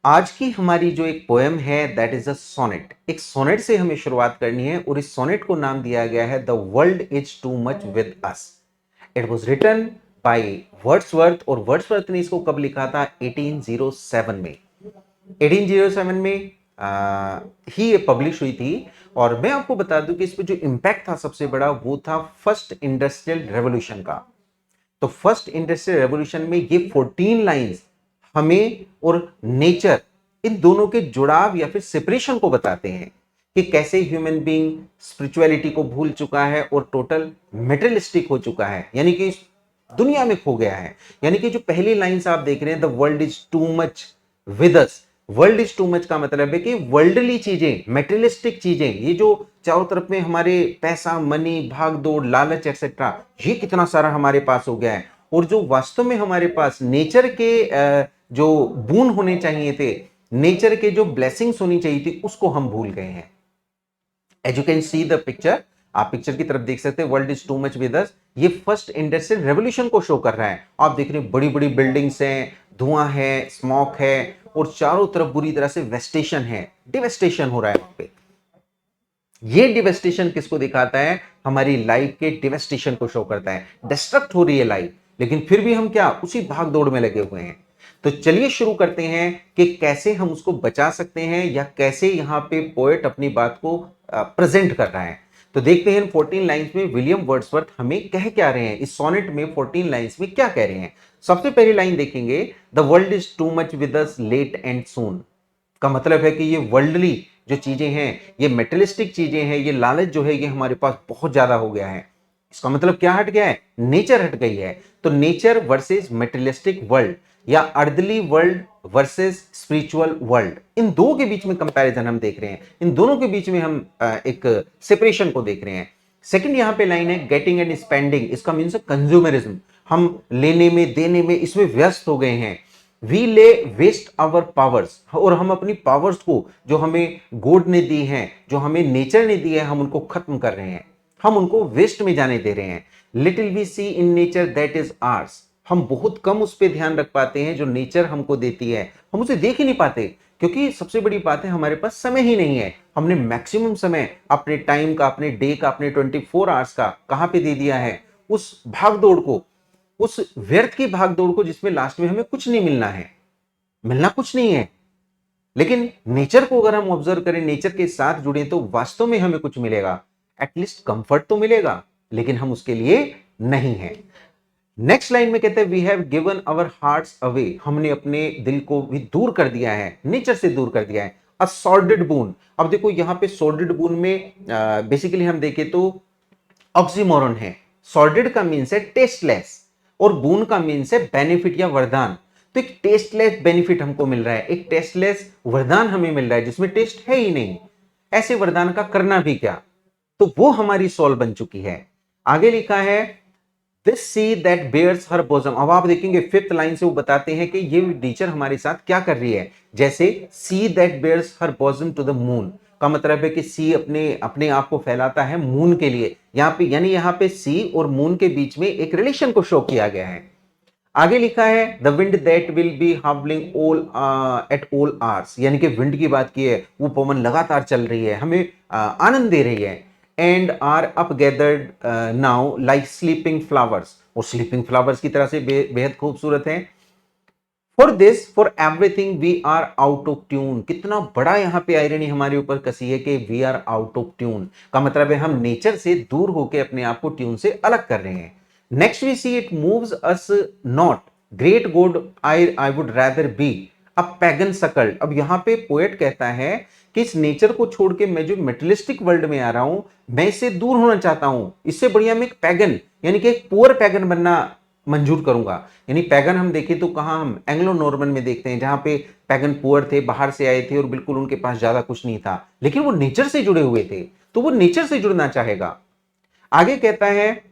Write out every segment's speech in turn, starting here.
आज की हमारी जो एक पोएम है दैट इज अ सोनेट। एक सोनेट से हमें शुरुआत करनी है और इस सोनेट को नाम दिया गया है the world is too much with us. It was written by Wordsworth और वर्ड्सवर्थ ने इसको कब लिखा था? 1807 में। 1807 में ही ये पब्लिश हुई थी। और मैं आपको बता दूं कि इस पे जो इम्पैक्ट था सबसे बड़ा वो था फर्स्ट इंडस्ट्रियल रेवोल्यूशन का। तो फर्स्ट इंडस्ट्रियल रेवोल्यूशन में ये 14 लाइंस हमें और नेचर इन दोनों के जुड़ाव या फिर सेपरेशन को बताते हैं कि कैसे ह्यूमन बीइंग स्पिरिचुअलिटी को भूल चुका है और टोटल मेटेरियलिस्टिक हो चुका है, यानी कि इस दुनिया में खो गया है। यानी कि जो पहली लाइंस आप देख रहे हैं, the world is too much with us. World is too much का मतलब है कि वर्ल्डली चीजें, मेटेरियलिस्टिक चीजें, ये जो चारों तरफ में हमारे पैसा, मनी, भाग दौड़, लालच एक्सेट्रा, ये कितना सारा हमारे पास हो गया है। और जो वास्तव में हमारे पास नेचर के जो बून होने चाहिए थे, नेचर के जो ब्लेसिंग्स होनी चाहिए थी, उसको हम भूल गए हैं। As you can see the picture, आप पिक्चर की तरफ देख सकते हैं, world is too much with us. ये फर्स्ट इंडस्ट्रियल रेवोल्यूशन को शो कर रहा है। आप देख रहे हैं बड़ी बड़ी बिल्डिंग्स हैं, धुआं है, स्मोक है, और चारों तरफ बुरी तरह से वेस्टेशन है, डिवेस्टेशन हो रहा है वहां पे। ये डिवेस्टेशन किसको दिखाता है? हमारी लाइफ के डिवेस्टेशन को शो करता है। डिस्ट्रक्ट हो रही है लाइफ, लेकिन फिर भी हम क्या उसी भाग दौड़ में लगे हुए हैं। तो चलिए शुरू करते हैं कि कैसे हम उसको बचा सकते हैं या कैसे यहां पे पोएट अपनी बात को प्रेजेंट कर रहा है। तो देखते हैं 14 लाइंस में विलियम वर्ड्सवर्थ हमें कह क्या रहे हैं, इस सोनेट में 14 लाइंस में क्या कह रहे हैं। सबसे पहली लाइन देखेंगे, the world is too much with us late and soon. का मतलब है कि ये वर्ल्डली जो चीजें हैं, ये मेटेरियलिस्टिक चीजें हैं, ये लालच जो है ये हमारे पास बहुत ज्यादा हो गया है। इसका मतलब क्या हट गया है? नेचर हट गई है। तो नेचर वर्सेस मेटेरियलिस्टिक वर्ल्ड या अर्दली वर्ल्ड वर्सेस स्पिरिचुअल वर्ल्ड, इन दो के बीच में कंपैरिजन हम देख रहे हैं। इन दोनों के बीच में हम एक सेपरेशन को देख रहे हैं। सेकंड यहां पे लाइन है गेटिंग एंड स्पेंडिंग। इसका मीन्स कंज्यूमरिज्म, हम लेने में देने में इसमें व्यस्त हो गए हैं। वी ले वेस्ट आवर पावर्स, और हम अपनी पावर्स को जो हमें गॉड ने दी हैं, जो हमें नेचर ने दी है, हम उनको खत्म कर रहे हैं, हम उनको वेस्ट में जाने दे रहे हैं। Little we see in nature that is ours. हम बहुत कम उस पर ध्यान रख पाते हैं जो नेचर हमको देती है, हम उसे देख ही नहीं पाते, क्योंकि सबसे बड़ी बात है हमारे पास समय ही नहीं है। हमने मैक्सिमम समय अपने टाइम का, अपने डे का, अपने 24 आवर्स का कहां पे दे दिया है? उस भाग दौड़ को, उस व्यर्थ की भाग दौड़ को, जिसमें लास्ट में हमें कुछ नहीं मिलना है, मिलना कुछ नहीं है। लेकिन नेचर को अगर हम ऑब्जर्व करें, नेचर के साथ जुड़े, तो वास्तव में हमें कुछ मिलेगा, एटलीस्ट कंफर्ट तो मिलेगा, लेकिन हम उसके लिए नहीं है। नेक्स्ट लाइन में कहते हैं we have given our hearts away. हमने अपने दिल को भी दूर कर दिया है, नेचर से दूर कर दिया है। अ सॉर्डेड बून। अब देखो यहां पे सॉर्डेड बून में बेसिकली हम देखें तो ऑक्सीमोरन है। सॉर्डेड का मीन्स है टेस्टलेस और बून का मीन्स है बेनिफिट या वरदान। तो एक टेस्टलेस बेनिफिट हमको मिल रहा है, एक टेस्टलेस वरदान हमें मिल रहा है जिसमें टेस्ट है ही नहीं। ऐसे वरदान का करना भी क्या? तो वो हमारी सोल बन चुकी है। आगे लिखा है this sea that bares her bosom. अब आप देखेंगे फिफ्थ लाइन से वो बताते हैं कि ये नेचर हमारे साथ क्या कर रही है। जैसे sea that bares her bosom to the moon, का मतलब है कि सी अपने अपने आप को फैलाता है मून के लिए। यहाँ पे यानी यहाँ पे सी और मून के बीच में एक रिलेशन को शो किया गया है। आगे लिखा है the wind that will be howling all at all hours, यानी कि विंड की बात की है, वो पवन लगातार चल रही है, हमें आनंद दे रही है। And are up gathered now like sleeping flowers, और स्लीपिंग फ्लावर्स की तरह से बेहद खूबसूरत है। For this for everything we are out of tune. कितना बड़ा यहाँ पे आयरनी हमारे ऊपर कसी है कि we are out of tune, का मतलब है हम नेचर से दूर होकर अपने आप को ट्यून से अलग कर रहे हैं। Next we see it moves us not great God I would rather be a pagan suckled. अब यहाँ पे पोएट कहता है कि इस नेचर को छोड़ के मैं जो मेटेरियलिस्टिक वर्ल्ड में आ रहा हूं, मैं इससे दूर होना चाहता हूं। इससे बढ़िया मैं एक पैगन, यानी कि एक पुअर पैगन बनना मंजूर करूंगा। यानी पैगन हम देखें तो कहां हम एंग्लो नॉर्मन में देखते हैं, जहां पे पैगन पुअर थे, बाहर से आए थे और बिल्कुल उनके पास ज्यादा कुछ नहीं था, लेकिन वो नेचर से जुड़े हुए थे, तो वो नेचर से जुड़ना चाहेगा। आगे कहता है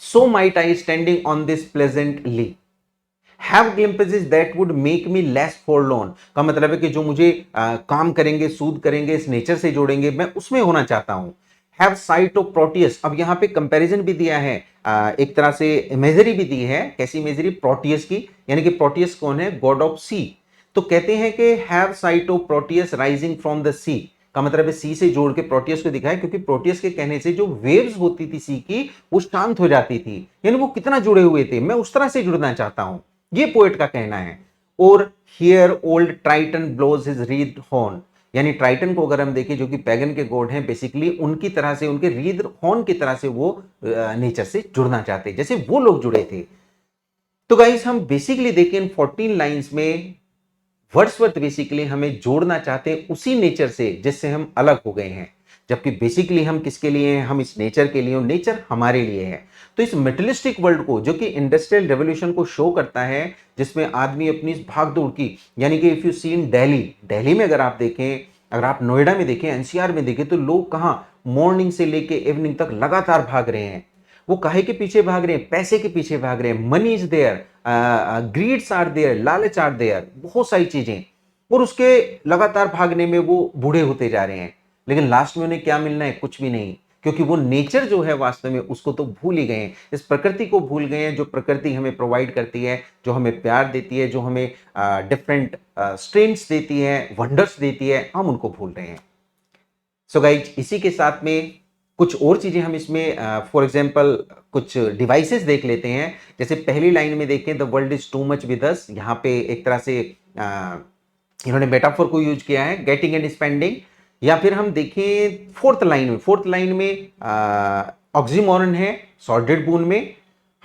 so might I standing on this pleasantly have glimpses that would make me less forlorn. का मतलब है कि जो मुझे काम करेंगे, सूद करेंगे, इस नेचर से जोड़ेंगे, मैं उसमें होना चाहता हूं। Have sight of Proteus. अब यहां पे कंपैरिजन भी दिया है, एक तरह से इमेजरी भी दी है। कैसी इमेजरी? प्रोटियस की, यानी कि प्रोटियस कौन है? God of sea. तो कहते हैं कि have sight of Proteus rising from the sea, का मतलब है सी से जोड़ के प्रोटियस को दिखाया, क्योंकि प्रोटियस के कहने से जो वेव्स होती थी सी की वो शांत हो जाती थी, यानी वो कितना जुड़े हुए थे, मैं उस तरह से जुड़ना चाहता हूं, ये पोएट का कहना है। और here old Triton blows his reed horn, यानी ट्राइटन को अगर हम देखें जो कि पैगन के गॉड हैं, बेसिकली उनकी तरह से, उनके रीड हॉर्न की तरह से वो नेचर से जुड़ना चाहते जैसे वो लोग जुड़े थे। तो गाइस हम बेसिकली देखें इन 14 लाइंस में वर्ड्सवर्थ बेसिकली हमें जोड़ना चाहते हैं उसी नेचर से जिससे हम अलग हो गए हैं, जबकि बेसिकली हम किसके लिए हैं, हम इस नेचर के लिए, और नेचर हमारे लिए है। तो इस मेटलिस्टिक वर्ल्ड को, जो कि इंडस्ट्रियल रेवोल्यूशन को शो करता है, जिसमें आदमी अपनी इस भागदौड़ की, यानी कि इफ यू सी इन दिल्ली में अगर आप देखें, अगर आप नोएडा में देखें, एनसीआर में देखें, तो लोग कहां मॉर्निंग से लेके इवनिंग तक लगातार भाग रहे हैं। वो काहे के पीछे भाग रहे हैं, पैसे के पीछे भाग रहे हैं, money is there, greeds are there, लालच आर देयर, बहुत सारी चीजें, और उसके लगातार भागने में वो बूढ़े होते जा रहे हैं। लेकिन लास्ट में उन्हें क्या मिलना है, कुछ भी नहीं, क्योंकि वो नेचर जो है वास्तव में उसको तो भूल ही गए हैं, इस प्रकृति को भूल गए हैं, जो प्रकृति हमें प्रोवाइड करती है, जो हमें प्यार देती है, जो हमें डिफरेंट स्ट्रेंथ्स देती है, वंडर्स देती है, हम उनको भूल रहे हैं। सो गाइज, इसी के साथ में कुछ और चीजें हम इसमें फॉर एग्जांपल कुछ डिवाइसेस देख लेते हैं। जैसे पहली लाइन में देखें, the world is too much with अस, यहाँ पे एक तरह से इन्होंने मेटाफोर को यूज किया है, गेटिंग एंड स्पेंडिंग। या फिर हम देखें फोर्थ लाइन में ऑक्सीमोरन है, सॉर्डेड बून में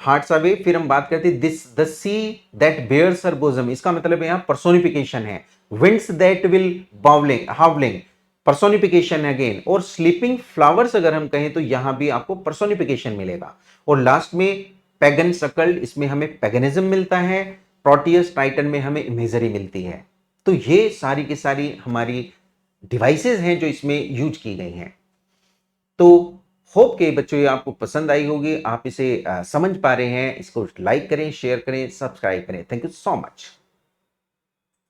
हार्ट्स अवे। फिर हम बात करते हैं this the sea that bares her bosom, इसका मतलब यहाँ पर्सोनिफिकेशन है। Winds that will bawling howling, personification again. और स्लीपिंग फ्लावर्स अगर हम कहें तो यहां भी आपको पर्सोनिफिकेशन मिलेगा। और लास्ट में पैगन सकल्ड, इसमें हमें पैगनिज्म मिलता है। प्रोटियस टाइटन में हमें इमेजरी मिलती है। तो ये सारी की सारी हमारी डिवाइसेस हैं जो इसमें यूज की गई हैं। तो होप के बच्चों ये आपको पसंद आई होगी, आप इसे समझ पा रहे हैं। इसको लाइक करें, शेयर करें, सब्सक्राइब करें। Thank you so much.